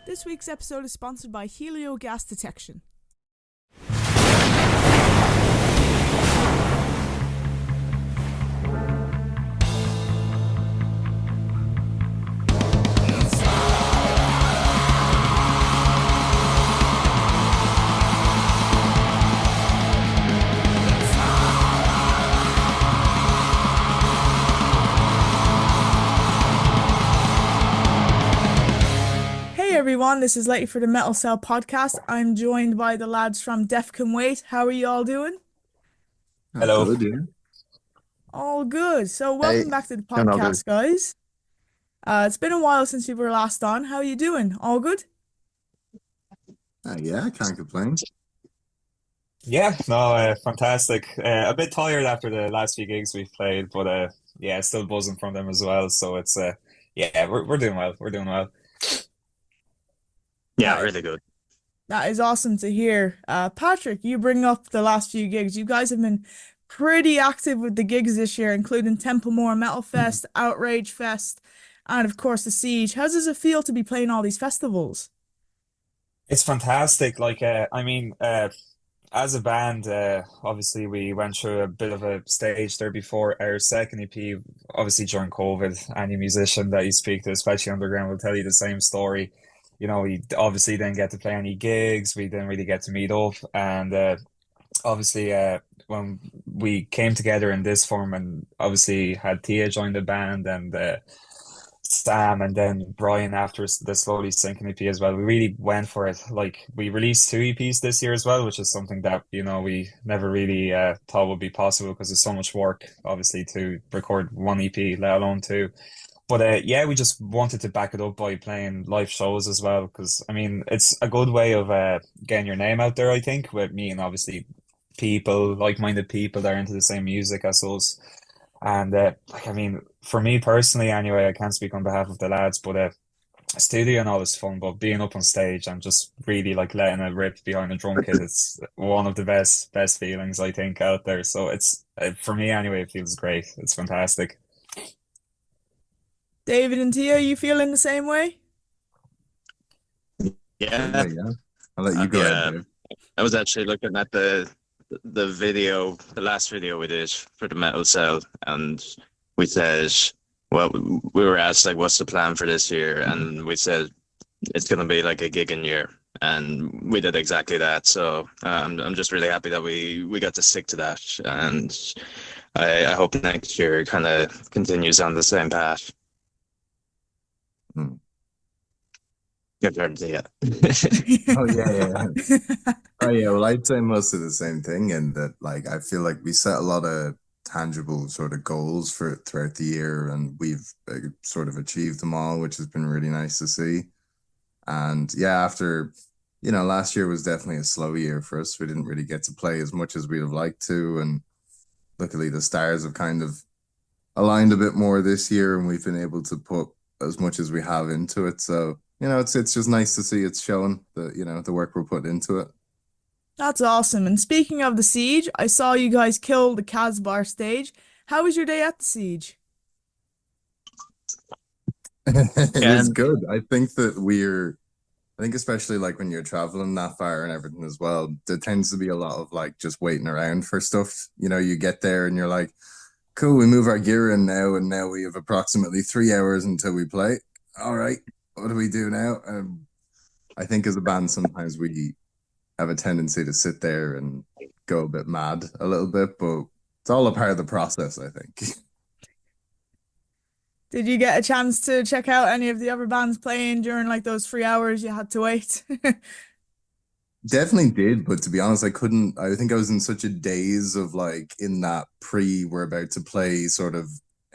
This week's episode is sponsored by Helio Gas Detection. Hey everyone, this is Letty for the Metal Cell podcast. I'm joined by the lads from Def Can Wait. How are you all doing? Hello. Good, yeah. All good. So welcome back to the Doing all good. podcast, guys. It's been a while since we were last on. How are you doing? All good? Yeah, I can't complain. Yeah, no, fantastic. A bit tired after the last few gigs we've played, but yeah, still buzzing from them as well. So it's yeah, we're doing well. We're doing well. Yeah, That, really good. that is awesome to hear. Patryk, you bring up the last few gigs. You guys have been pretty active with the gigs this year, including Templemore Metal Fest, Outrage Fest, and of course the Siege. How does it feel to be playing all these festivals? It's fantastic. As a band, obviously we went through a bit of a stage there before our second EP, obviously during COVID. Any musician that you speak to, especially underground, will tell you the same story. You know, we obviously didn't get to play any gigs, we didn't really get to meet up, and obviously when we came together in this form and obviously had Thea join the band and Sam and then Brian after the Slowly Sinking EP as well. We really went for it. Like we released two EPs this year as well, which is something that, you know, we never really thought would be possible because there's so much work, obviously, to record one EP, let alone two. But yeah, we just wanted to back it up by playing live shows as well, because I mean, it's a good way of getting your name out there, I think, with meeting obviously people, like-minded people that are into the same music as us. And like I mean, for me personally, anyway, I can't speak on behalf of the lads, but studio and all is fun, but being up on stage and just really like letting it rip behind a drum kit, it's one of the best feelings I think out there. So it's for me anyway, it feels great. It's fantastic. David and Tia, you feeling the same way? Yeah, Yeah. I'll let you go ahead, Dave. I was actually looking at the video, the last video we did for the Metal Cell, and we said, well, we were asked like, what's the plan for this year, and we said it's gonna be like a gigging year, and we did exactly that. So I'm just really happy that we got to stick to that, and I hope next year kind of continues on the same path. Hmm. Good turn to you. Oh, yeah. Oh, yeah. Well, I'd say most of the same thing, and that, like, I feel like we set a lot of tangible sort of goals for throughout the year, and we've sort of achieved them all, which has been really nice to see. And yeah, after, last year was definitely a slow year for us. We didn't really get to play as much as we'd have liked to, and luckily the stars have kind of aligned a bit more this year, and we've been able to put as much as we have into it. So, it's just nice to see it's showing the work we're putting into it. That's awesome. And speaking of the Siege, I saw you guys kill the Casbah stage. How was your day at the Siege? It Yeah, was good. I think especially like when you're traveling that far and everything as well, there tends to be a lot of like just waiting around for stuff. You get there and you're like, cool, we move our gear in now, and now we have approximately 3 hours until we play. All right, what do we do now? I think as a band, sometimes we have a tendency to sit there and go a bit mad a little bit, but it's all a part of the process, I think. Did you get a chance to check out any of the other bands playing during like those 3 hours you had to wait? Definitely did, but to be honest, I couldn't. I think I was in such a daze of like in that we're about to play sort of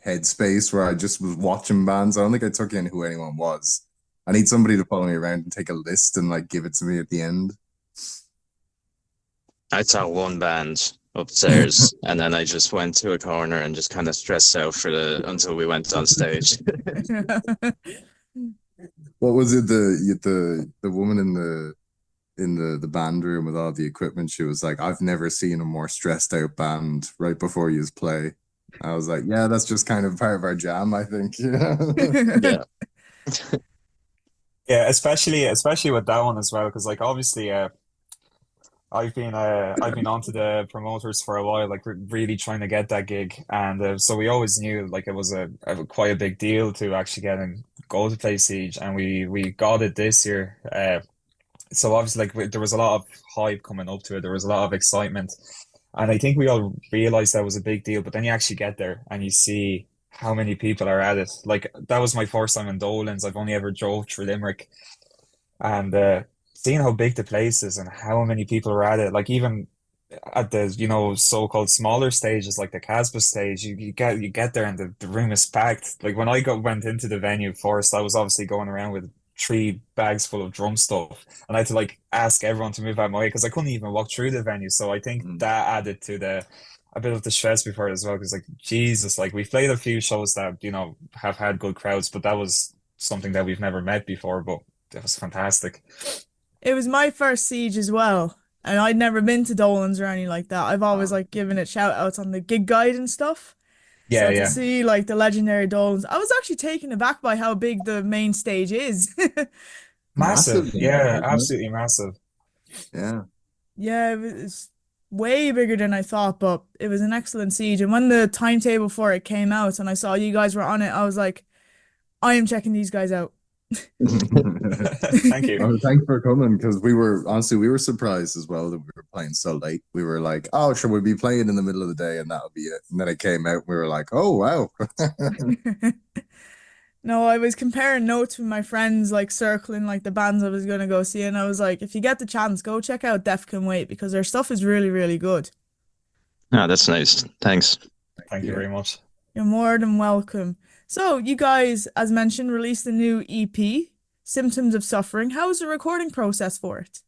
headspace where I just was watching bands. I don't think I took in who anyone was. I need somebody to follow me around and take a list and like give it to me at the end. I saw one band upstairs, and then I just went to a corner and just kind of stressed out until we went on stage. What was it? The woman in the band room with all the equipment. She was like, "I've never seen a more stressed out band right before you play." I was like, yeah, that's just kind of part of our jam, I think. Yeah. Yeah. Yeah, especially with that one as well, because like obviously I've been on to the promoters for a while, like really trying to get that gig, and so we always knew like it was quite a big deal to actually get and go to play Siege, and we got it this year. So obviously like there was a lot of hype coming up to it. There was a lot of excitement, and I think we all realized that was a big deal. But then you actually get there and you see how many people are at it. Like that was my first time in Dolan's. I've only ever drove through Limerick, and seeing how big the place is and how many people are at it, like even at the so-called smaller stages like the Casbah stage, you get there and the room is packed. Like when I went into the venue first, I was obviously going around with 3 bags full of drum stuff, and I had to like ask everyone to move out of my way because I couldn't even walk through the venue. So I think Mm. that added to the a bit of the stress before it as well, because like Jesus, like we've played a few shows that have had good crowds, but that was something that we've never met before, but it was fantastic. It was my first Siege as well, and I'd never been to Dolan's or anything like that. I've always Um, like given it shout outs on the gig guide and stuff. Yeah, So to yeah. see like the legendary Dolan's, I was actually taken aback by how big the main stage is. Massive. Massive in there, Yeah, isn't it? absolutely massive. Yeah. Yeah, it was way bigger than I thought, but it was an excellent Siege. And when the timetable for it came out and I saw you guys were on it, I was like, I am checking these guys out. Thank you. Oh, thanks for coming because we were surprised as well that we were playing so late. We were like, oh, sure, we'll be playing in the middle of the day and that'll be it. And then it came out, we were like, oh, wow. No, I was comparing notes with my friends, like circling like the bands I was gonna go see, and I was like, if you get the chance, go check out Def Can Wait because their stuff is really, really good. Oh, that's nice. Thanks. Thank you Yeah. very much. You're more than welcome. So, you guys, as mentioned, released a new EP, Symptoms of Suffering. How was the recording process for it?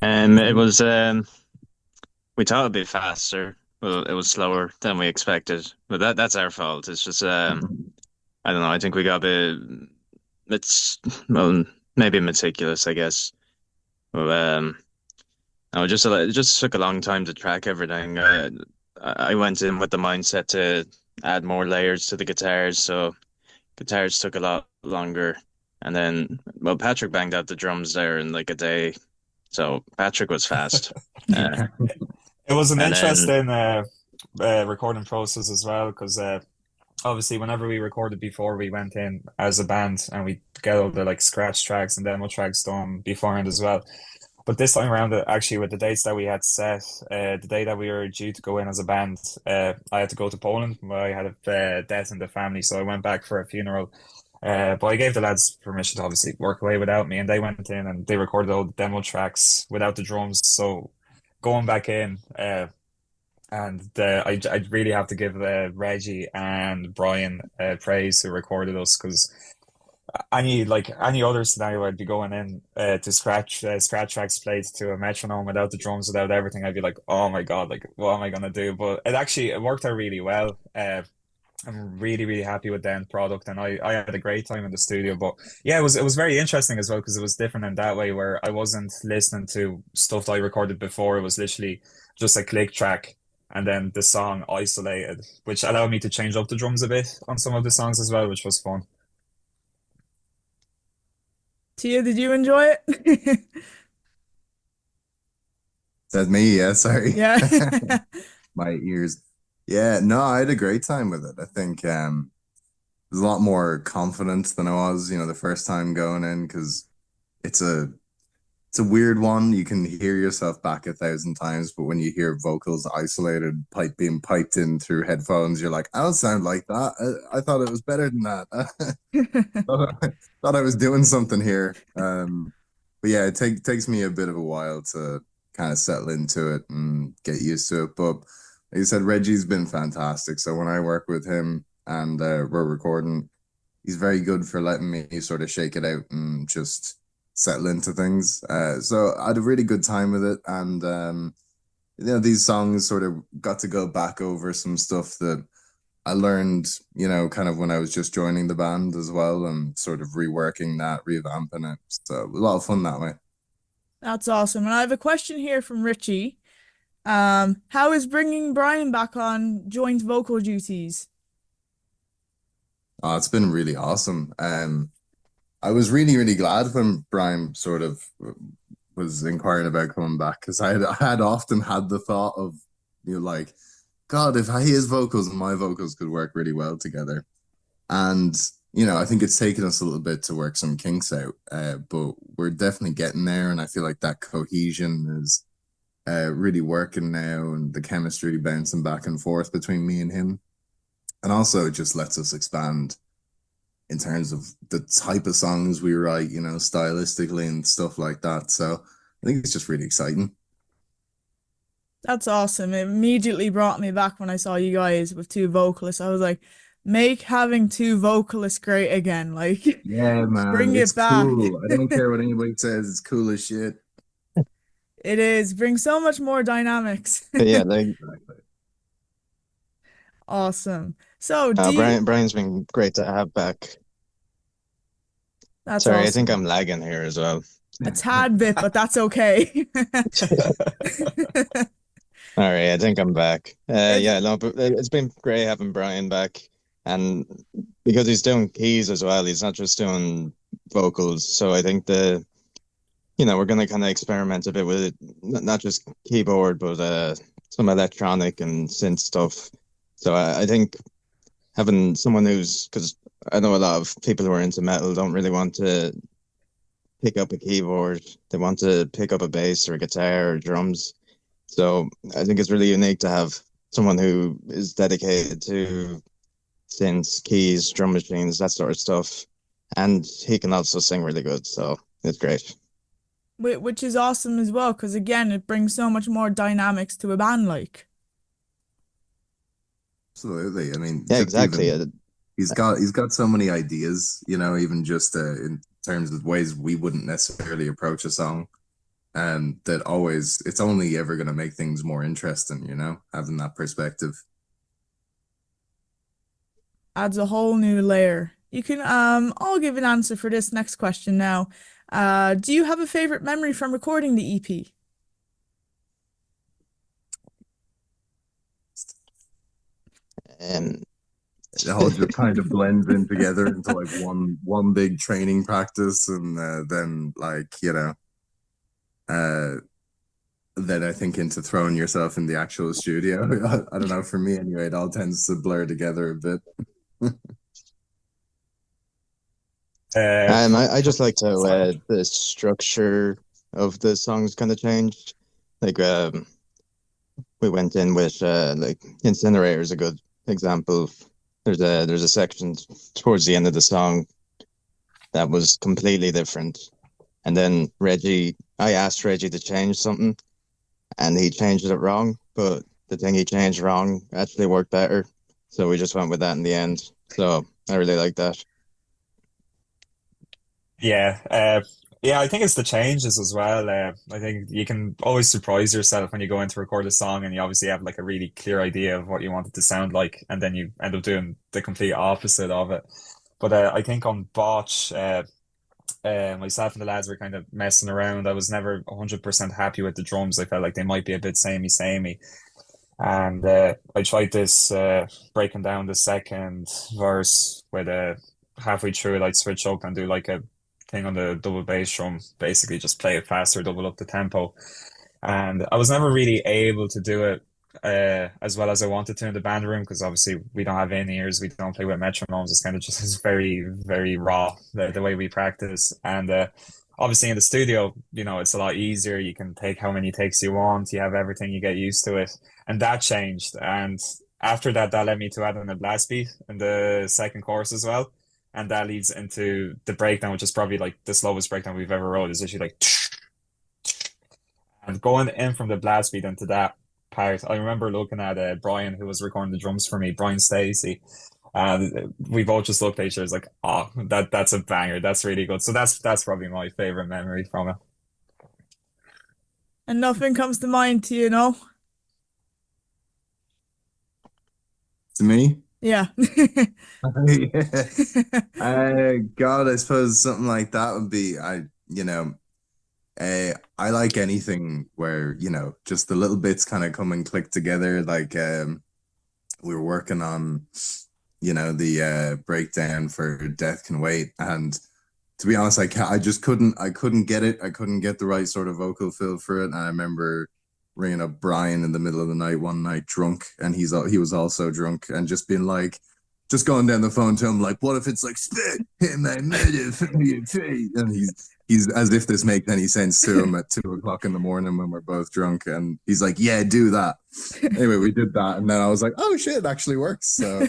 It was we thought it'd be faster. Well, it was slower than we expected, but that's our fault. It's just I don't know. I think we got a bit. It's well, maybe meticulous, I guess. But no, it just took a long time to track everything. I went in with the mindset to add more layers to the guitars, so guitars took a lot longer. And then, well, Patrick banged out the drums there in like a day, so Patrick was fast. Uh, It was an and then, interesting recording process as well, because obviously whenever we recorded before, we went in as a band and we get all the like scratch tracks and demo tracks done beforehand as well. But this time around, actually, with the dates that we had set, the day that we were due to go in as a band, I had to go to Poland. I had a death in the family, so I went back for a funeral. But I gave the lads permission to obviously work away without me, and they went in and they recorded all the demo tracks without the drums. So going back in, and I really have to give Reggie and Brian praise who recorded us, because any other scenario I'd be going in to scratch tracks played to a metronome without the drums, without everything. I'd be like, oh my God, like what am I gonna do? But it worked out really well. I'm really, really happy with the end product, and I had a great time in the studio. But yeah, it was very interesting as well, because it was different in that way where I wasn't listening to stuff that I recorded before. It was literally just a click track and then the song isolated, which allowed me to change up the drums a bit on some of the songs as well, which was fun. Tia, did you enjoy it? That's me, yeah, sorry. Yeah. My ears. Yeah, no, I had a great time with it. I think there's a lot more confidence than I was, the first time going in because it's a it's a weird one. You can hear yourself back 1,000 times, but when you hear vocals isolated, pipe being piped in through headphones, you're like, I don't sound like that. I thought it was better than that. Thought I was doing something here. But yeah, it takes me a bit of a while to kind of settle into it and get used to it. But like you said, Reggie's been fantastic. So when I work with him and we're recording, he's very good for letting me sort of shake it out and just settle into things. So I had a really good time with it, and these songs sort of got to go back over some stuff that I learned, kind of when I was just joining the band as well, and sort of reworking that, revamping it. So a lot of fun that way. That's awesome. And I have a question here from Richie. How is bringing Brian back on joint vocal duties? Oh, it's been really awesome. I was really, really glad when Brian sort of was inquiring about coming back because I had often had the thought of, like, God, if his vocals and my vocals could work really well together. And, I think it's taken us a little bit to work some kinks out, but we're definitely getting there. And I feel like that cohesion is really working now and the chemistry bouncing back and forth between me and him. And also, it just lets us expand in terms of the type of songs we write, stylistically and stuff like that. So I think it's just really exciting. That's awesome. It immediately brought me back when I saw you guys with two vocalists. I was like, make having two vocalists great again. Like, Yeah, man, bring it's it back. cool. I don't care what anybody says, it's cool as shit. It is. Bring so much more dynamics. But yeah, like Awesome. So, do you, Brian's been great to have back. that's Sorry, I think awesome. I'm lagging here as well. A tad bit, but that's okay. All right, I think I'm back. It's Yeah, no, but it's been great having Brian back, and because he's doing keys as well, he's not just doing vocals. So I think we're gonna kind of experiment a bit with it, not just keyboard, but some electronic and synth stuff. So I think having someone because I know a lot of people who are into metal don't really want to pick up a keyboard. They want to pick up a bass or a guitar or drums. So I think it's really unique to have someone who is dedicated to synths, keys, drum machines, that sort of stuff. And he can also sing really good. So it's great. which is awesome as well, because again, it brings so much more dynamics to a band like. Absolutely. I mean, Yeah, just exactly. even he's got so many ideas, even just in terms of ways we wouldn't necessarily approach a song. That always it's only ever going to make things more interesting, having that perspective. Adds a whole new layer. You can I'll give an answer for this next question now. Do you have a favorite memory from recording the EP? And It all just kind of blends in together into like one big training practice, and then uh, then I think into throwing yourself in the actual studio. I don't know. For me, anyway, it all tends to blur together a bit. I just like how Sorry. the structure of the songs kind of changed. Like we went in with like Incinerator is a good example. There's a section towards the end of the song that was completely different. And then I asked Reggie to change something and he changed it wrong, but the thing he changed wrong actually worked better. So we just went with that in the end. So I really like that. Yeah, yeah, I think it's the changes as well. I think you can always surprise yourself when you go in to record a song and you obviously have like a really clear idea of what you want it to sound like, and then you end up doing the complete opposite of it. But I think on Botch, myself and the lads were kind of messing around. I was never 100% happy with the drums. I felt like they might be a bit samey. And I tried this breaking down the second verse with halfway through it, I'd switch up and do like a thing on the double bass drum, basically just play it faster, double up the tempo. And I was never really able to do it as well as I wanted to in the band room because obviously we don't have in-ears, we don't play with metronomes. It's kind of just it's very, very raw the way we practice. And obviously in the studio, it's a lot easier. You can take how many takes you want. You have everything. You get used to it. And that changed. And after that, that led me to add in a blast beat in the second chorus as well. And that leads into the breakdown, which is probably like the slowest breakdown we've ever wrote. Is literally like and going in from the blast beat into that part. I remember looking at Brian, who was recording the drums for me, Brian Stacey. And we both just looked at each other like, oh, that's a banger. That's really good. So that's probably my favorite memory from it. And nothing comes to mind to you know? To me, Yeah. God, I suppose something like that would be, I like anything where, just the little bits kind of come and click together. Like we were working on, the breakdown for Death Can Wait. And to be honest, I just couldn't get it. I couldn't get the right sort of vocal fill for it. And I remember ringing up Brian in the middle of the night one night drunk, and he was also drunk, and just being like, just going down the phone to him like, what if it's like spit in my feet? And he's as if this makes any sense to him at 2 o'clock in the morning when we're both drunk, and he's like, yeah, do that. Anyway, we did that, and then I was like, oh shit, it actually works. So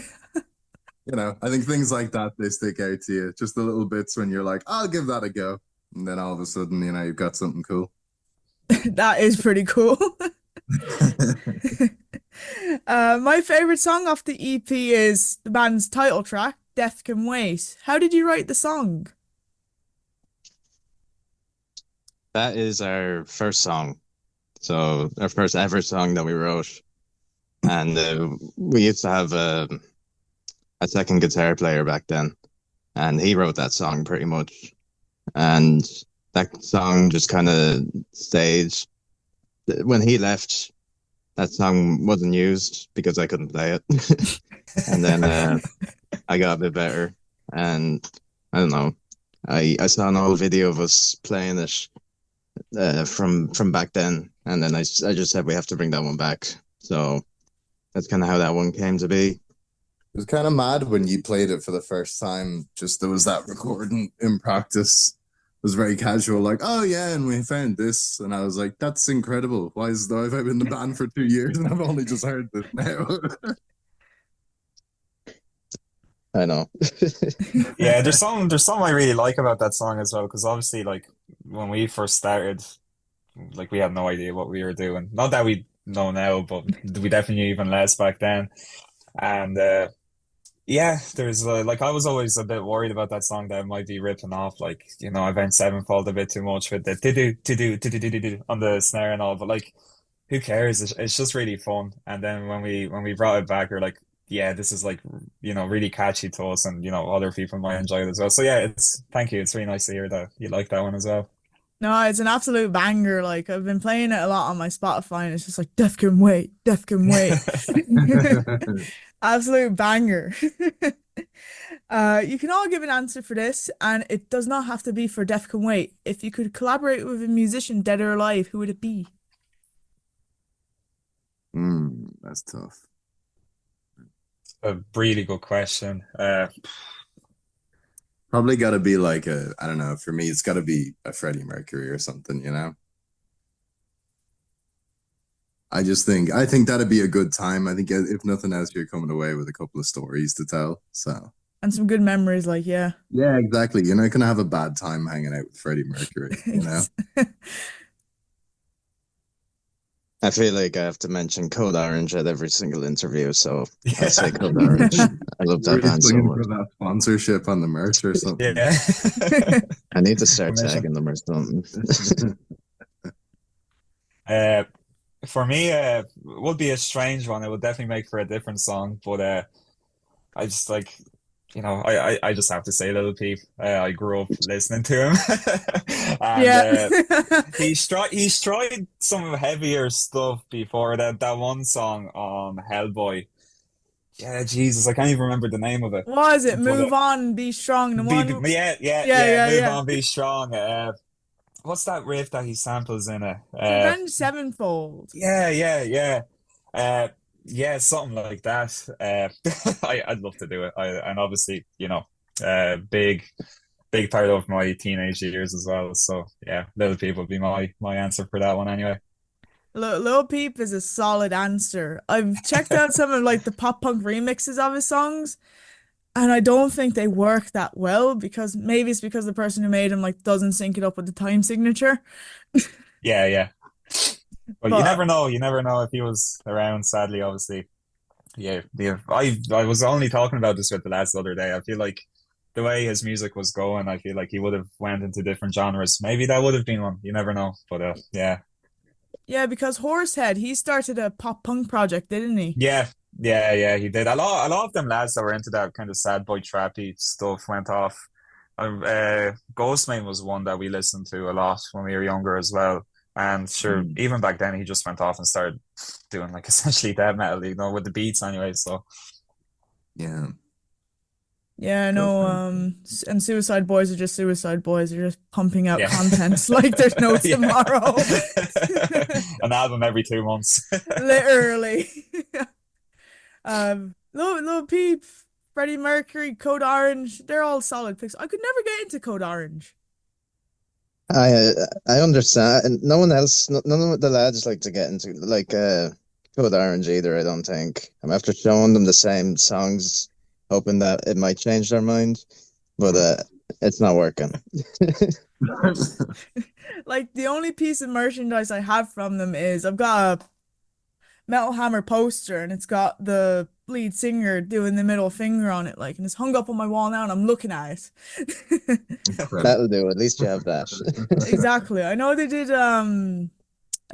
I think things like that, they stick out to you. Just the little bits when you're like, I'll give that a go. And then all of a sudden, you've got something cool. That is pretty cool. My favorite song off the EP is the band's title track, Death Can Wait. How did you write the song? That is our first song. So our first ever song that we wrote. And we used to have a second guitar player back then. And he wrote that song pretty much. And that song just kind of stayed. When he left, that song wasn't used because I couldn't play it. And then I got a bit better. And I don't know. I saw an old video of us playing it from back then, and then I just said we have to bring that one back. So that's kind of how that one came to be. It was kind of mad when you played it for the first time. Just there was that recording in practice. It was very casual, like, oh yeah, and we found this, and I was like, that's incredible. Why is though I've been in the band for 2 years and I've only just heard this now? I know. Yeah, there's something I really like about that song as well, because obviously, like, when we first started, like, we had no idea what we were doing. Not that we know now, but we definitely knew even less back then. And yeah, there's like, I was always a bit worried about that song that it might be ripping off, like, Avenged Sevenfold a bit too much with the to do on the snare and all. But like, who cares? It's just really fun. And then when we brought it back, we're like, yeah, this is like, really catchy to us, and other people might enjoy it as well. So yeah, thank you. It's really nice to hear that you like that one as well. No, it's an absolute banger. Like I've been playing it a lot on my Spotify, and it's just like Death Can Wait, Death Can Wait. Absolute banger. You can all give an answer for this, and it does not have to be for Death Can Wait. If you could collaborate with a musician, dead or alive, who would it be? That's tough. A really good question. Probably got to be like I don't know, for me, it's got to be a Freddie Mercury or something. I think that'd be a good time. I think if nothing else, you're coming away with a couple of stories to tell. So, And some good memories, like, yeah. yeah, exactly. You're not gonna have a bad time hanging out with Freddie Mercury. I feel like I have to mention Code Orange at every single interview, so I say Code Orange. I love that Really band so looking much. for that sponsorship on the merch or something. Yeah. I need to start Permission. tagging them or something. For me, it would be a strange one. It would definitely make for a different song, but I just like, I just have to say Little Peep. I grew up listening to him, Yeah. and he's tried some heavier stuff before. That one song on Hellboy. Yeah, Jesus, I can't even remember the name of it. What is it? But Move on, be strong. The one. yeah, Yeah, Move yeah. on, be strong. What's that riff that he samples in it? It's Avenged Sevenfold. Yeah. Yeah, something like that. I'd love to do it. And obviously, big part of my teenage years as well. So yeah, Little People would be my answer for that one anyway. Lil Peep is a solid answer. I've checked out some of like the pop punk remixes of his songs, and I don't think they work that well because maybe it's because the person who made them like doesn't sync it up with the time signature. Yeah. But you But never know. You never know if he was around, sadly, obviously. Yeah. I was only talking about this with the lads the other day. I feel like the way his music was going, I feel like he would have went into different genres. Maybe that would have been one. You never know. But yeah. yeah, because Horsehead, he started a pop punk project, didn't he? Yeah, he did. A lot of them lads that were into that kind of sad boy trappy stuff went off Ghostman was one that we listened to a lot when we were younger as well. And sure, Mm, even back then, he just went off and started doing like essentially death metal, with the beats anyway. So yeah, Yeah, no, Ghostman. and Suicide Boys are just Suicide Boys. They're just pumping out yeah, content like there's no yeah, tomorrow. an album every 2 months. Literally. Lil Peep, Freddie Mercury, Code Orange, they're all solid picks. I could never get into Code Orange. I understand, and no one else, none of the lads like to get into like Code Orange either. I don't think. I'm after showing them the same songs, hoping that it might change their mind, but it's not working. Like the only piece of merchandise I have from them is I've got a Metal Hammer poster and it's got the lead singer doing the middle finger on it, like, and it's hung up on my wall now and I'm looking at it. Incredible. That'll do. At least you have that. Exactly. I know they did a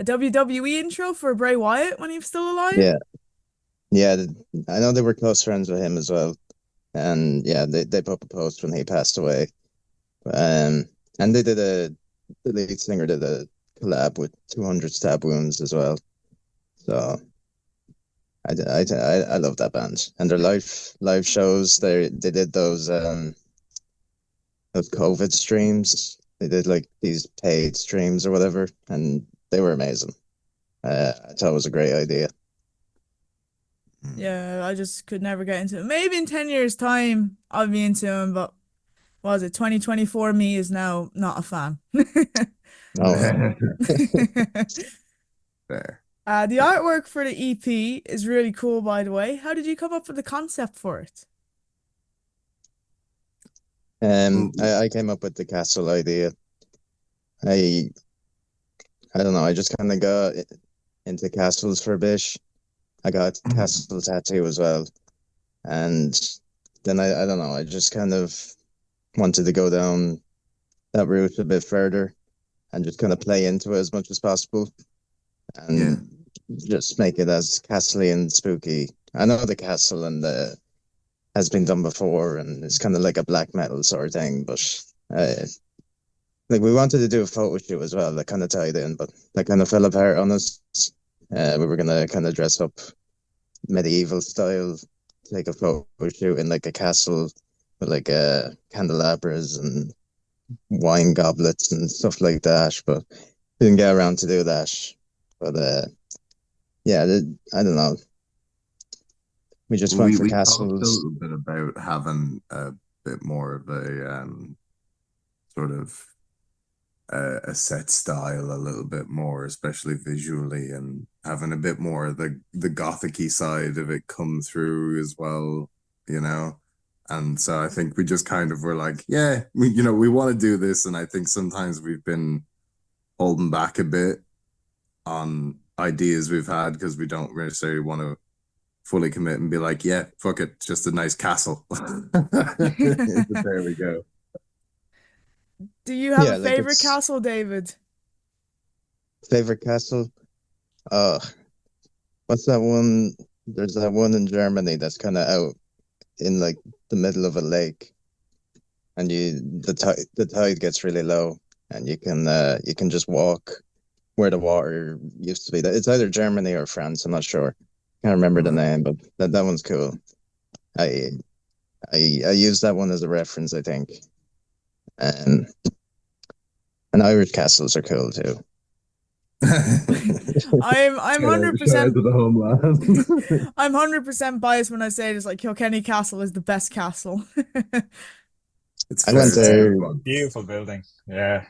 WWE intro for Bray Wyatt when he was still alive. Yeah, yeah. I know they were close friends with him as well, and yeah, they put up a post when he passed away. Um, and the lead singer did a collab with 200 Stab Wounds as well. So I love that band and their live shows. They did those COVID streams. They did like these paid streams or whatever, and they were amazing. I thought it was a great idea. Yeah, I just could never get into it. Maybe in 10 years' time I'll be into him, but what was it? 2024 me is now not a fan. Oh, Fair. The artwork for the EP is really cool, by the way. How did you come up with the concept for it? I came up with the castle idea. I I don't know. I just kind of got into castles for a bit. I got a castle tattoo as well, and then I don't know. I just kind of wanted to go down that route a bit further and just kind of play into it as much as possible Yeah. and just make it as castly and spooky. I know the castle and the has been done before, and it's kind of like a black metal sort of thing, but uh, like we wanted to do a photo shoot as well that kind of tied in, but that kind of fell apart on us. We were gonna kind of dress up medieval style, take a photo shoot in like a castle with like candelabras and wine goblets and stuff like that, but didn't get around to do that. But yeah, I don't know. We just went for We talked a castles. little bit about having a bit more of a sort of a set style, a little bit more, especially visually, and having a bit more of the gothicy side of it come through as well, you know. And so I think we just kind of were like, yeah, we want to do this, and I think sometimes we've been holding back a bit on ideas we've had because we don't necessarily want to fully commit and be like, yeah, fuck it, just a nice castle. There we go. Do you have Yeah, a like favorite it's castle, David? favorite castle. Uh, what's that one? There's that one in Germany that's kind of out in like the middle of a lake, and the tide gets really low, and you can just walk where the water used to be. It's either Germany or France. I'm not sure. Can't remember the name, but that one's cool. I I use that one as a reference, I think. Um, and Irish castles are cool too. I'm Shout out 100% to the homeland. I'm 100% biased when I say this, like Kilkenny Castle is the best castle. It's I fair. went It's a there. good one. Beautiful building. Yeah.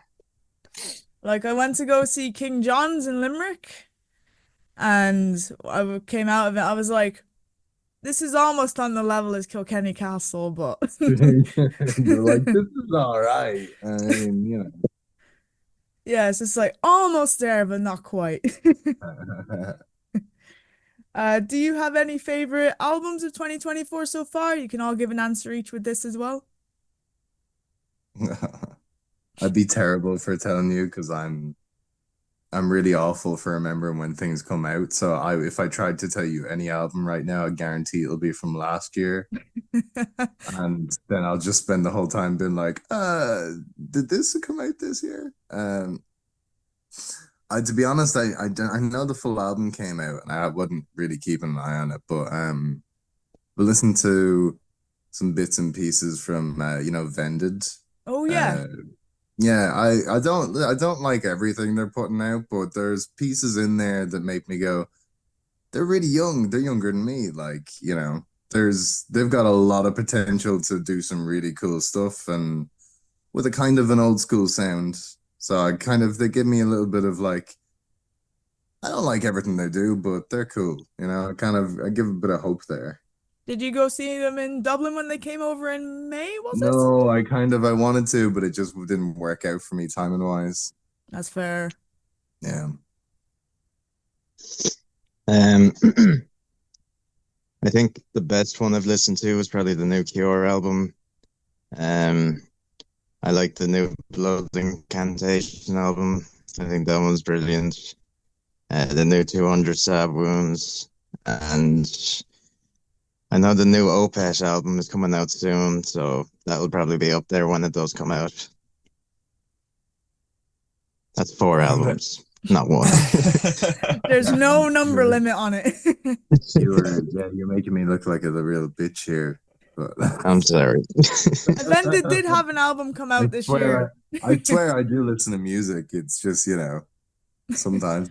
Like I went to go see King John's in Limerick and came out of it. I was like, this is almost on the level as Kilkenny Castle, but You're like, this is all right. I mean, yeah, it's just like almost there, but not quite. Do you have any favorite albums of 2024 so far? You can all give an answer each with this as well. I'd be terrible for telling you because I'm really awful for remembering when things come out. So if I tried to tell you any album right now, I guarantee it'll be from last year. And then I'll just spend the whole time being like, did this come out this year? To be honest, I know the full album came out and I wasn't really keeping an eye on it, but we listened to some bits and pieces from Vended. Oh yeah. Uh yeah, I don't like everything they're putting out, but there's pieces in there that make me go, they're really young. They're younger than me. Like, they've got a lot of potential to do some really cool stuff and with a kind of an old school sound. So they give me a little bit of like, I don't like everything they do, but they're cool. I give a bit of hope there. Did you go see them in Dublin when they came over in May, was it? No, I wanted to, but it just didn't work out for me timing wise. That's fair. Yeah. Um, I think the best one I've listened to was probably the new Cure album. I like the new Blood Incantation album. I think that one's brilliant. The new 200 Stab Wounds. And I know the new Opeth album is coming out soon, so that'll probably be up there when it does come out. That's 4 albums, not one. There's no number limit on it. You're making me look like a real bitch here. But I'm sorry. Vended did have an album come out this year. I swear I do listen to music. It's just, sometimes.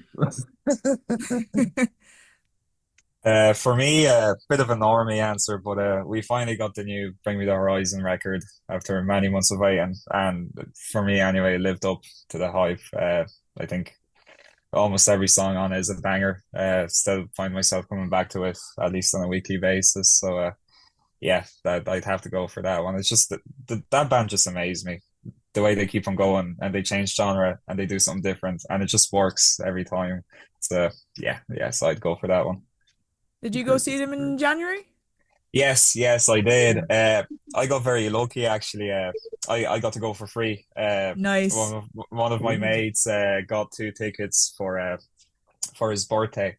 For me, a bit of a normie answer, but we finally got the new Bring Me the Horizon record after many months of waiting, and for me anyway, it lived up to the hype. I think almost every song on it is a banger. Still find myself coming back to it at least on a weekly basis. So yeah, I'd have to go for that one. It's just that band just amazed me. The way they keep on going and they change genre and they do something different and it just works every time. So yeah, so I'd go for that one. Did you go see them in January? Yes, I did. I got very lucky actually. I got to go for free. Nice. One of my mates got 2 tickets for his birthday,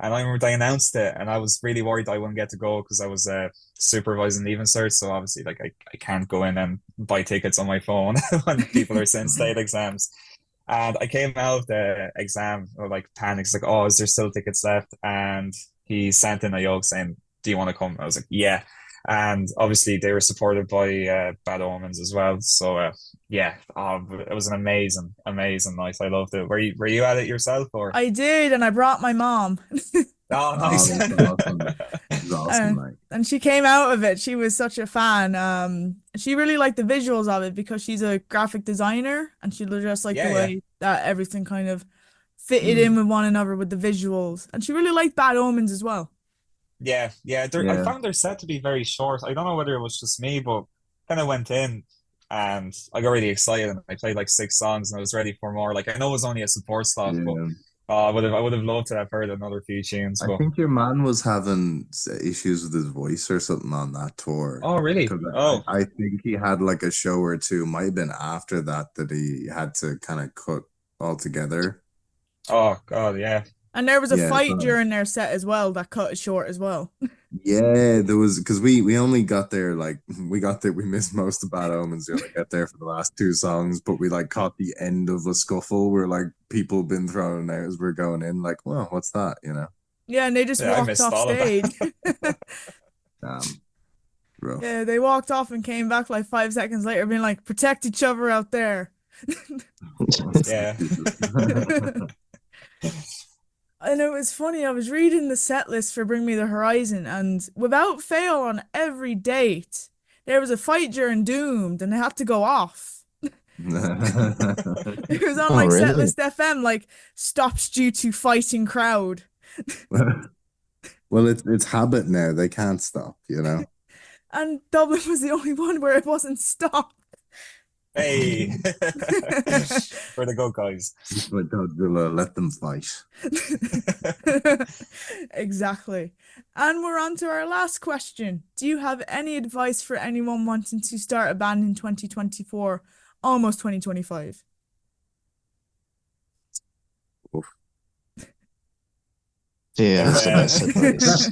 and I remember they announced it, and I was really worried I wouldn't get to go because I was supervising leaving cert, so obviously like I can't go in and buy tickets on my phone when people are saying state exams. And I came out of the exam or like panics, like, oh, is there still tickets left? And he sent in a yoke saying, do you want to come? I was like, yeah. And obviously they were supported by Bad Omens as well. So yeah, it was an amazing night. I loved it. Were you at it yourself or? I did, and I brought my mom. Oh, nice. That's awesome. That's awesome, mate. And she came out of it. She was such a fan. She really liked the visuals of it because she's a graphic designer, and she just liked the way that everything kind of fitted in with one another with the visuals. And she really liked Bad Omens as well. Yeah. I found their set to be very short. I don't know whether it was just me, but kind of went in and I got really excited and I played like 6 songs and I was ready for more. Like I know it was only a support slot, but I would have loved to have heard another few tunes. I But think your man was having issues with his voice or something on that tour. oh, really? Oh, I think he had like a show or two, might have been after that he had to kind of cut altogether. oh God, yeah. And there was a fight during their set as well that cut it short as well. Yeah, there was because we only got there we missed most of Bad Omens. We only got there for the last 2 songs, but we like caught the end of a scuffle where like people been thrown out as we're going in. Like, well, what's that? Yeah, and they just walked off stage. Rough. Yeah, they walked off and came back like 5 seconds later, being like, "Protect each other out there." Yeah. And it was funny, I was reading the set list for Bring Me the Horizon, and without fail on every date, there was a fight during Doomed, and they had to go off. It was on like really? Setlist FM, like stops due to fighting crowd. Well, it's habit now. They can't stop, And Dublin was the only one where it wasn't stopped. Hey, where the go, guys? But Godzilla, let them fight. Exactly. And we're on to our last question. Do you have any advice for anyone wanting to start a band in 2024, almost 2025? Oof. Yeah, If, that's the best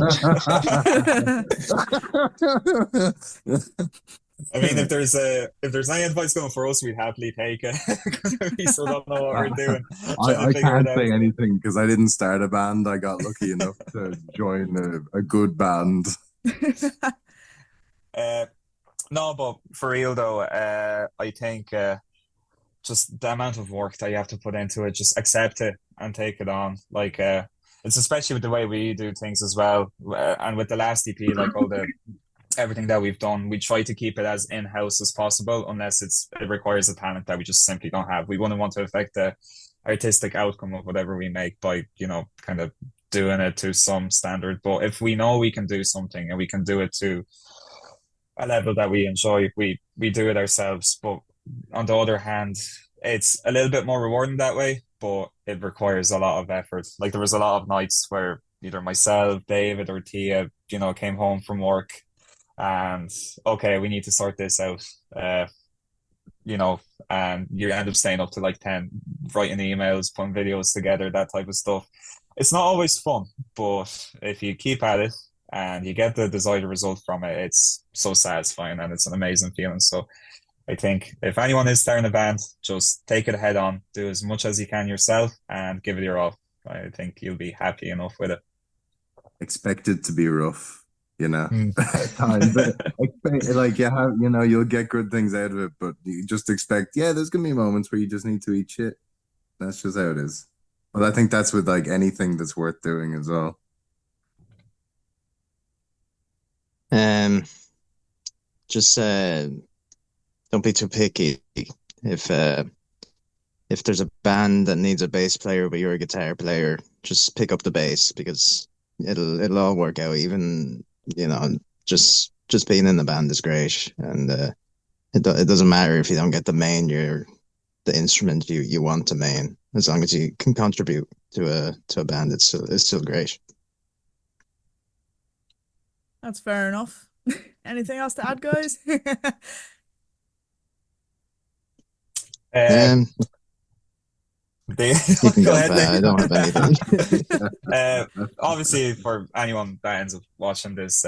advice. I mean, if there's any advice going for us, we'd happily take it because we still don't know what we're doing, trying to I figure it can't out. say anything because I didn't start a band. I got lucky enough to join a good band. Uh, no, but for real though, I think just the amount of work that you have to put into it, just accept it and take it on. Like, it's especially with the way we do things as well, and with the last EP, like all the everything that we've done, we try to keep it as in-house as possible, unless it requires a talent that we just simply don't have. We wouldn't want to affect the artistic outcome of whatever we make by, kind of doing it to some standard. But if we know we can do something and we can do it to a level that we enjoy, we do it ourselves. But on the other hand, it's a little bit more rewarding that way, but it requires a lot of effort. Like there was a lot of nights where either myself, David, or Thea, came home from work and okay, we need to sort this out. And you end up staying up to like 10, writing emails, putting videos together, that type of stuff. It's not always fun, but if you keep at it and you get the desired result from it, it's so satisfying and it's an amazing feeling. So I think if anyone is starting a band, just take it head on, do as much as you can yourself and give it your all. I think you'll be happy enough with it. Expect it to be rough, Mm. at times. But like you'll get good things out of it, but you just expect, there's gonna be moments where you just need to eat shit. That's just how it is. But I think that's with like anything that's worth doing as well. Just don't be too picky. If there's a band that needs a bass player but you're a guitar player, just pick up the bass because it'll all work out. Even just being in the band is great, and it doesn't matter if you don't get the the instrument you want to main, as long as you can contribute to a band. It's still great. That's fair enough. Anything else to add, guys? You can Go go, ahead, but I don't have anything. Obviously, for anyone that ends up watching this,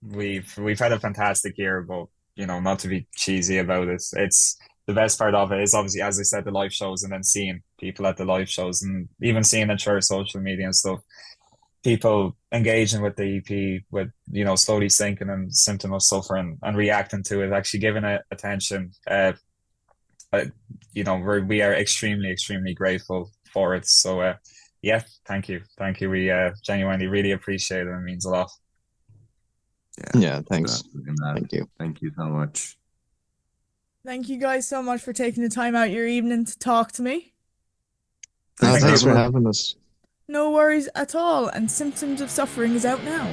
we've had a fantastic year, but not to be cheesy about it, it's the best part of it is obviously, as I said, the live shows and then seeing people at the live shows and even seeing it through social media and stuff. People engaging with the EP, with slowly sinking and Symptom of Suffering and reacting to it, actually giving it attention. We are extremely, extremely grateful for it. So, thank you. We genuinely really appreciate it. It means a lot. Yeah, thanks. Thank you. Thank you so much. Thank you guys so much for taking the time out your evening to talk to me. Thanks for having us. No worries at all. And Symptoms of Suffering is out now.